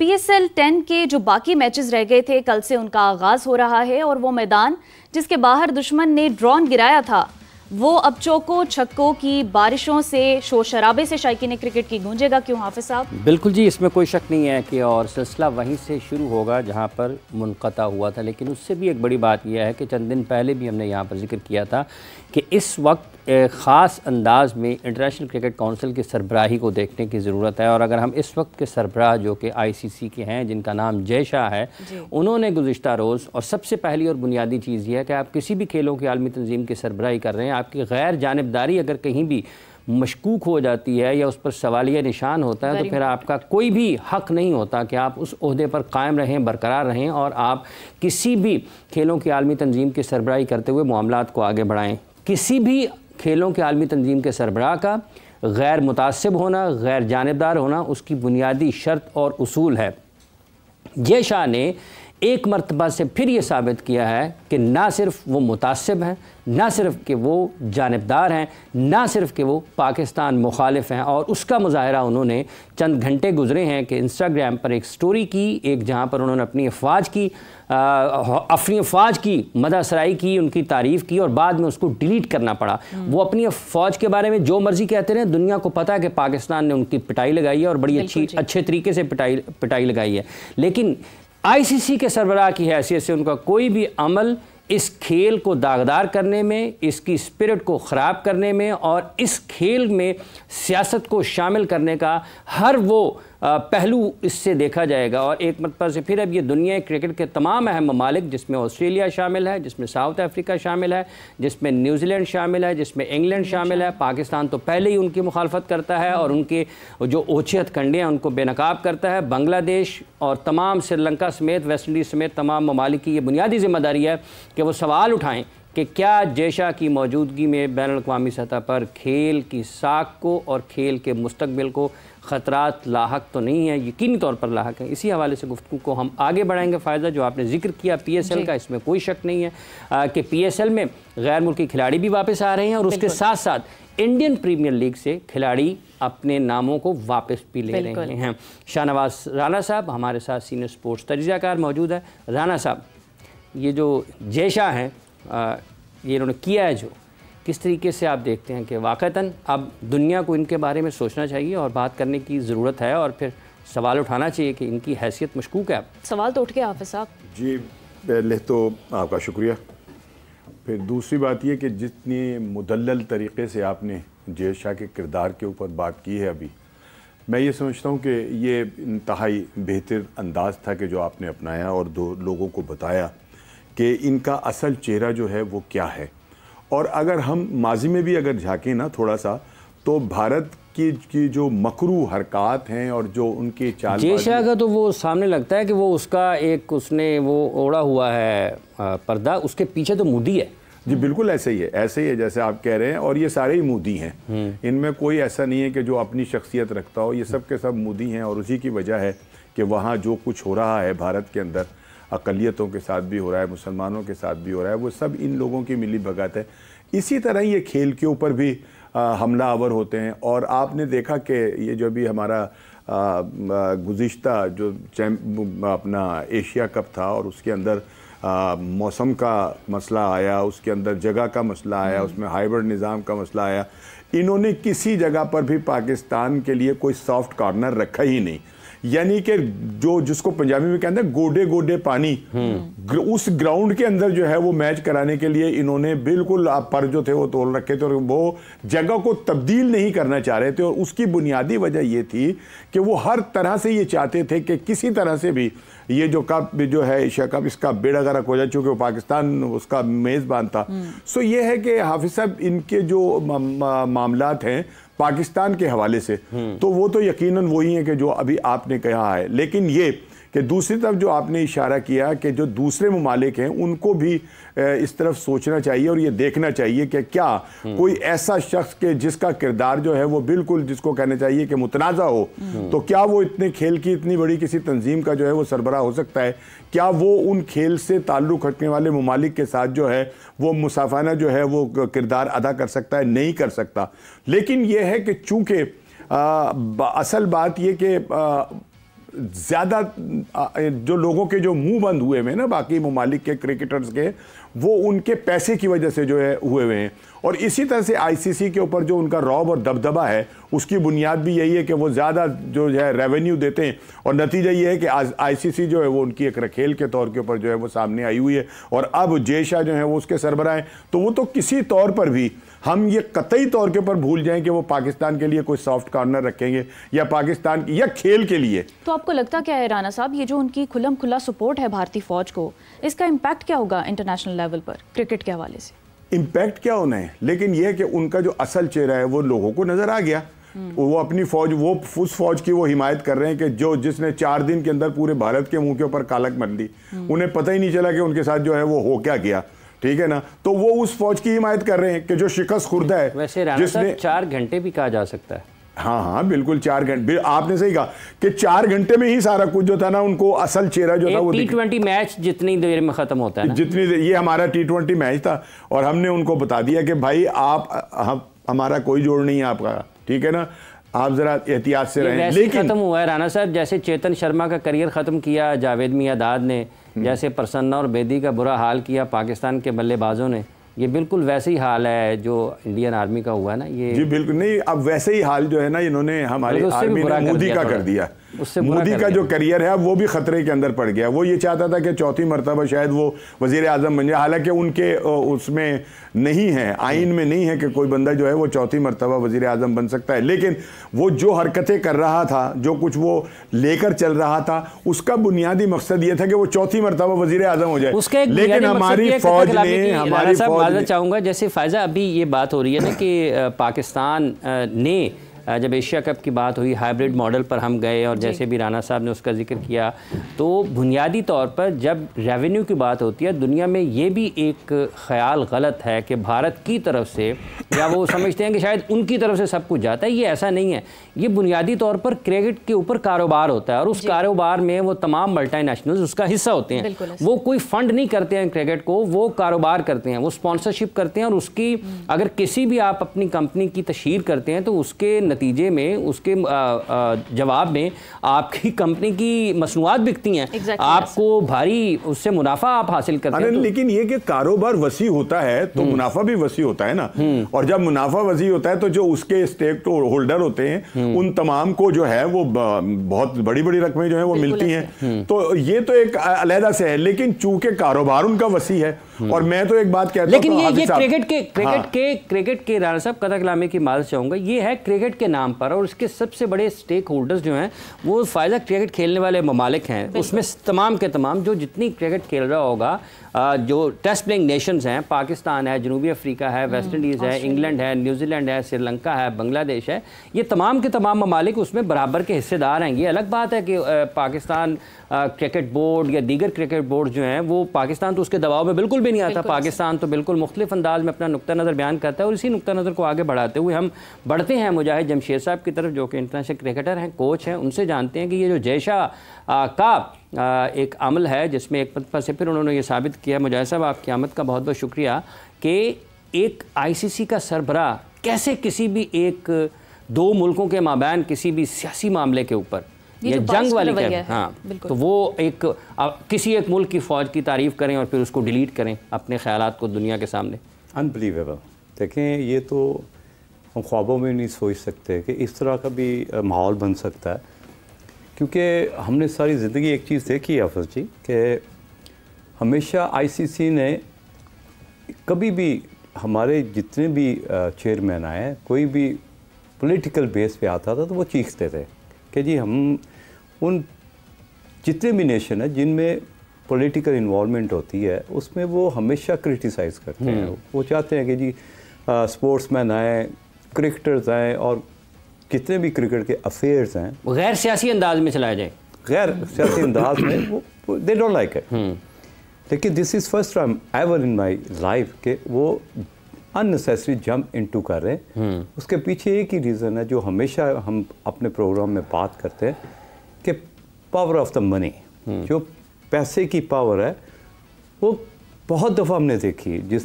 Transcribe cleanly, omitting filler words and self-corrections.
PSL 10 के जो बाकी मैचेस रह गए थे, कल से उनका आगाज हो रहा है और वो मैदान जिसके बाहर दुश्मन ने ड्रोन गिराया था वो अब चौकों छक्कों की बारिशों से शोर शराबे से शायकीन क्रिकेट की गूंजेगा। क्यों हाफिज साहब? बिल्कुल जी, इसमें कोई शक नहीं है कि और सिलसिला वहीं से शुरू होगा जहां पर मुनक़ता हुआ था। लेकिन उससे भी एक बड़ी बात यह है कि चंद दिन पहले भी हमने यहां पर जिक्र किया था कि इस वक्त ख़ास अंदाज में इंटरनेशनल क्रिकेट काउंसिल की सरबराही को देखने की ज़रूरत है। और अगर हम इस वक्त के सरबराह जो कि ICC के हैं, जिनका नाम जय शाह है, उन्होंने गुज़िश्ता रोज़, और सबसे पहली और बुनियादी चीज़ ये है कि आप किसी भी खेलों की आलमी तंजीम की सरबराही कर रहे हैं, आपकी गैर जानिबदारी अगर कहीं भी मशकूक हो जाती है या उस पर सवालिया निशान होता है तो फिर आपका कोई भी हक़ नहीं होता कि आप उस ओहदे पर कायम रहें, बरकरार रहें और आप किसी भी खेलों की आलमी तंजीम की सरबराही करते हुए मामलात को आगे बढ़ाएँ। किसी भी खेलों के आलमी तंजीम के सरबराह का गैर मुतासिब होना, गैर जानिबदार होना उसकी बुनियादी शर्त और उसूल है। जय शाह ने एक मरतबा से फिर ये साबित किया है कि ना सिर्फ वो मुतासिब हैं, ना सिर्फ कि वो जानिबदार हैं, ना सिर्फ कि वो पाकिस्तान मुखालिफ हैं। और उसका मुजाहरा उन्होंने चंद घंटे गुजरे हैं कि इंस्टाग्राम पर एक स्टोरी की, एक जहाँ पर उन्होंने अपनी अफ़वाज की मदासराई की, उनकी तारीफ़ की और बाद में उसको डिलीट करना पड़ा। वो अपनी फ़ौज के बारे में जो मर्ज़ी कहते रहे, दुनिया को पता है कि पाकिस्तान ने उनकी पिटाई लगाई है और बड़ी अच्छे तरीके से पिटाई लगाई है। लेकिन ICC के सरबराह की हैसियत से उनका कोई भी अमल इस खेल को दागदार करने में, इसकी स्पिरिट को ख़राब करने में और इस खेल में सियासत को शामिल करने का हर वो पहलू इससे देखा जाएगा। और एक मरतबा से फिर अब ये दुनिया क्रिकेट के तमाम अहम ममालिक, जिसमें ऑस्ट्रेलिया शामिल है, जिसमें साउथ अफ्रीका शामिल है, जिसमें न्यूजीलैंड शामिल है, जिसमें इंग्लैंड शामिल है, पाकिस्तान तो पहले ही उनकी मुखालफत करता है और उनके जो ओछे हथकंडे हैं उनको बेनकाब करता है। बांग्लादेश और तमाम श्रीलंका समेत, वेस्ट इंडीज़ समेत तमाम ममालिक की ये बुनियादी जिम्मेदारी है कि वो सवाल उठाएँ कि क्या जय शाह की मौजूदगी में बैनुल-अक़वामी सतह पर खेल की साख को और खेल के मुस्तकबिल को ख़तरात लाहक तो नहीं है? यकीनी तौर पर लाहक है। इसी हवाले से गुफ्तगू को हम आगे बढ़ाएंगे। फ़ायदा जो आपने जिक्र किया PSL का, इसमें कोई शक नहीं है कि PSL में गैर मुल्की खिलाड़ी भी वापस आ रहे हैं और उसके साथ साथ इंडियन प्रीमियर लीग से खिलाड़ी अपने नामों को वापस भी ले रहे हैं। शाहनवाज राना साहब हमारे साथ सीनियर स्पोर्ट्स तजज़ियाकार मौजूद है। राना साहब, ये जो जय शाह हैं, ये इन्होंने किया है, जो किस तरीके से आप देखते हैं कि वाक़तन अब दुनिया को इनके बारे में सोचना चाहिए और बात करने की ज़रूरत है और फिर सवाल उठाना चाहिए कि इनकी हैसियत मशकूक है? सवाल तो उठ गया हाफिज़ साहब जी। पहले तो आपका शुक्रिया। फिर दूसरी बात ये कि जितनी मुदल्लल तरीक़े से आपने जय शाह के किरदार के ऊपर बात की है, अभी मैं ये समझता हूँ कि ये इंतहाई बेहतर अंदाज़ था कि जो आपने अपनाया और दो लोगों को बताया कि इनका असल चेहरा जो है वो क्या है। और अगर हम माजी में भी अगर झाँकें ना थोड़ा सा, तो भारत की जो मकरू हरकत हैं और जो उनके चाल, जय शाह का तो वो सामने लगता है कि वो उसका एक उसने वो ओढ़ा हुआ है पर्दा, उसके पीछे तो मोदी है। जी बिल्कुल ऐसे ही है जैसे आप कह रहे हैं। और ये सारे ही मोदी हैं, इनमें कोई ऐसा नहीं है कि जो अपनी शख्सियत रखता हो। ये सब के सब मोदी हैं और उसी की वजह है कि वहाँ जो कुछ हो रहा है भारत के अंदर, अक़लियतों के साथ भी हो रहा है, मुसलमानों के साथ भी हो रहा है, वो सब इन लोगों की मिली भगत है। इसी तरह ये खेल के ऊपर भी हमला आवर होते हैं। और आपने देखा कि ये जो भी हमारा गुज़िश्ता जो अपना एशिया कप था और उसके अंदर मौसम का मसला आया, उसके अंदर जगह का मसला आया, उसमें हाइब्रिड निज़ाम का मसला आया, इन्होंने किसी जगह पर भी पाकिस्तान के लिए कोई सॉफ्ट कॉर्नर रखा ही नहीं। यानी कि जो जिसको पंजाबी में कहते हैं गोडे गोडे पानी, उस ग्राउंड के अंदर जो है वो मैच कराने के लिए इन्होंने बिल्कुल पर जो थे वो तोड़ रखे थे और वो जगह को तब्दील नहीं करना चाह रहे थे। और उसकी बुनियादी वजह ये थी कि वो हर तरह से ये चाहते थे कि किसी तरह से भी ये जो कप जो है एशिया कप, इसका बेड़ा गर्क हो जाए, चूँकि वो पाकिस्तान उसका मेज़बान था। सो ये है कि हाफिज़ साहब इनके जो मामलात हैं पाकिस्तान के हवाले से, तो वो तो यकीनन वही है कि जो अभी आपने कहा है। लेकिन ये कि दूसरी तरफ जो आपने इशारा किया कि जो दूसरे ममालिक हैं उनको भी इस तरफ सोचना चाहिए और ये देखना चाहिए कि क्या कोई ऐसा शख्स के जिसका किरदार जो है वो बिल्कुल जिसको कहना चाहिए कि मुतनाज़ा हो, तो क्या वो इतने खेल की इतनी बड़ी किसी तंजीम का जो है वो सरबराह हो सकता है? क्या वो उन खेल से ताल्लुक़ रखने वाले ममालिक के साथ जो है वो मुसाफाना जो है वो किरदार अदा कर सकता है? नहीं कर सकता। लेकिन ये है कि चूँकि असल बात ये कि ज़्यादा जो लोगों के जो मुंह बंद हुए हैं ना बाकी ममालिक के क्रिकेटर्स के, वो उनके पैसे की वजह से जो है हुए हुए हैं। और इसी तरह से आईसीसी के ऊपर जो उनका रौब और दबदबा है उसकी बुनियाद भी यही है कि वो ज़्यादा जो है रेवेन्यू देते हैं, और नतीजा ये है कि आईसीसी जो है वो उनकी एक रखेल के तौर के ऊपर जो है वो सामने आई हुई है। और अब जय शाह जो है वो उसके सरबराह हैं, तो वो तो किसी तौर पर भी हम ये कतई तौर के ऊपर भूल जाएं कि वो पाकिस्तान के लिए कोई सॉफ्ट कॉर्नर रखेंगे या पाकिस्तान या खेल के लिए। तो आपको लगता क्या है राना साहब, ये जो उनकी खुल्लम खुल्ला सपोर्ट है भारतीय फौज को, इसका इम्पैक्ट क्या होगा इंटरनेशनल लेवल पर क्रिकेट के हवाले से? इम्पैक्ट क्या होना है, लेकिन यह है कि उनका जो असल चेहरा है वो लोगों को नजर आ गया। वो अपनी फौज, वो उस फौज की वो हिमायत कर रहे हैं कि जो जिसने 4 दिन के अंदर पूरे भारत के मुंह के ऊपर कालक मर दी, उन्हें पता ही नहीं चला कि उनके साथ जो है वो हो क्या गया। ठीक है ना, तो वो उस फौज की हिमायत कर रहे हैं कि जो शिकस्त खुर्दा है। वैसे राना साहब 4 घंटे भी कहा जा सकता है। हाँ हाँ बिल्कुल 4 घंटे, आपने सही कहा कि 4 घंटे में ही सारा कुछ जो था ना, उनको असल चेहरा जो था वो T20 मैच जितनी देर में खत्म होता है ना, जितनी देर, ये हमारा T20 मैच था और हमने उनको बता दिया कि भाई आप हमारा कोई जोड़ नहीं है आपका, ठीक है ना, आप जरा एहतियात से रहें। लेकिन खत्म हुआ है राना साहब, जैसे चेतन शर्मा का करियर खत्म किया जावेद मियांदाद ने, जैसे प्रसन्ना और बेदी का बुरा हाल किया पाकिस्तान के बल्लेबाजों ने, ये बिल्कुल वैसे ही हाल है जो इंडियन आर्मी का हुआ है ना। ये जी बिल्कुल नहीं, अब वैसे ही हाल जो है ना इन्होंने हमारी आर्मी ने मोदी का कर दिया। मोदी का जो करियर है वो भी खतरे के अंदर पड़ गया। वो ये चाहता था कि 4थी मरतबा शायद वो वजीर आजम बन जाए, हालांकि उनके उसमें नहीं है, आइन में नहीं है कि कोई बंदा जो है वो 4थी मरतबा वजीर आजम बन सकता है। लेकिन वो जो हरकतें कर रहा था, जो कुछ वो लेकर चल रहा था, उसका बुनियादी मकसद ये था कि वो 4थी मरतबा वजीर आजम हो जाए। लेकिन हमारी फौज ने चाहूँगा, जैसे फायजा अभी ये बात हो रही है ना कि पाकिस्तान ने जब एशिया कप की बात हुई हाइब्रिड मॉडल पर हम गए, और जैसे भी राना साहब ने उसका जिक्र किया, तो बुनियादी तौर पर जब रेवेन्यू की बात होती है दुनिया में, ये भी एक ख्याल गलत है कि भारत की तरफ से, या वो समझते हैं कि शायद उनकी तरफ से सब कुछ जाता है। ये ऐसा नहीं है। ये बुनियादी तौर पर क्रिकेट के ऊपर कारोबार होता है, और उस कारोबार में वो तमाम मल्टीनेशनल्स उसका हिस्सा होते हैं। वो कोई फंड नहीं करते हैं क्रिकेट को, वो कारोबार करते हैं, वो स्पॉन्सरशिप करते हैं, और उसकी अगर किसी भी आप अपनी कंपनी की तशहीर करते हैं तो उसके नतीजे में, उसके जवाब में आपकी कंपनी की मसनूआत बिकती हैं, आपको भारी उससे मुनाफा आप हासिल करते हैं। लेकिन ये कि कारोबार वसी होता है तो मुनाफा भी वसी होता है ना, और जब मुनाफा वसी होता है तो जो उसके स्टेक होल्डर होते हैं उन तमाम को जो है वो बहुत बड़ी बड़ी रकमें जो है वो मिलती हैं। तो ये तो एक अलहदा से है, लेकिन चूंकि कारोबार उनका वसी है। और मैं तो एक बात कहता हूं, लेकिन ये क्रिकेट के राना साहब कथा कलामे की माल चाहूंगा, ये है क्रिकेट के नाम पर, और उसके सबसे बड़े स्टेक होल्डर्स जो हैं वो फायदा क्रिकेट खेलने वाले ममालिक हैं। उसमें तमाम के तमाम जो जितनी क्रिकेट खेल रहा होगा, जो टेस्ट प्लेइंग नेशंस हैं, पाकिस्तान है, जनूबी अफ्रीका है, वेस्ट इंडीज़ है, इंग्लैंड है, न्यूजीलैंड है, श्रीलंका है, बांग्लादेश है, ये तमाम के तमाम ममालिक उसमें बराबर के हिस्सेदार हैं। ये अलग बात है कि पाकिस्तान क्रिकेट बोर्ड या दीगर क्रिकेट बोर्ड जो हैं वो, पाकिस्तान तो उसके दबाव में बिल्कुल भी नहीं आता। पाकिस्तान तो बिल्कुल मुख्तलिफ अंदाज में अपना नुक्ता नज़र बयान करता है, और इसी नुक्ता नज़र को आगे बढ़ाते हुए हम बढ़ते हैं मुजाहिद जमशेद साहब की तरफ, जो कि इंटरनेशनल क्रिकेटर हैं, कोच हैं। उनसे जानते हैं कि ये जो जय शाह का एक अमल है जिसमें एक पद से फिर उन्होंने ये साबित किया। मुजाहिद साहब आपकी आमद का बहुत बहुत शुक्रिया कि एक आईसीसी का सरबराह कैसे किसी भी एक दो मुल्कों के माबैन किसी भी सियासी मामले के ऊपर या जंग वाली तो वो एक किसी एक मुल्क की फ़ौज की तारीफ़ करें और फिर उसको डिलीट करें अपने ख़यालात को दुनिया के सामने। अनबिलीवेबल। देखें, ये तो हम ख्वाबों में नहीं सोच सकते कि इस तरह का भी माहौल बन सकता है, क्योंकि हमने सारी ज़िंदगी एक चीज़ देखी है अफजल जी कि हमेशा आईसीसी ने कभी भी हमारे जितने भी चेयरमैन आए, कोई भी पॉलिटिकल बेस पे आता था तो वो चीखते थे कि जी हम उन जितने भी नेशन है जिनमें पॉलिटिकल इन्वॉल्वमेंट होती है उसमें वो हमेशा क्रिटिसाइज़ करते हैं। वो चाहते हैं कि जी स्पोर्ट्समैन आए, क्रिकेटर्स आए, और जितने भी क्रिकेट के अफेयर्स हैं वो गैर सियासी अंदाज में चलाया जाए, गैर सियासी अंदाज में वो दे डोंट लाइक इट। लेकिन this is first time ever in my life कि वो अननेसेसरी जंप इनटू कर रहे हैं। उसके पीछे एक ही रीज़न है जो हमेशा हम अपने प्रोग्राम में बात करते हैं कि पावर ऑफ द मनी, जो पैसे की पावर है वो बहुत दफ़ा हमने देखी। जिस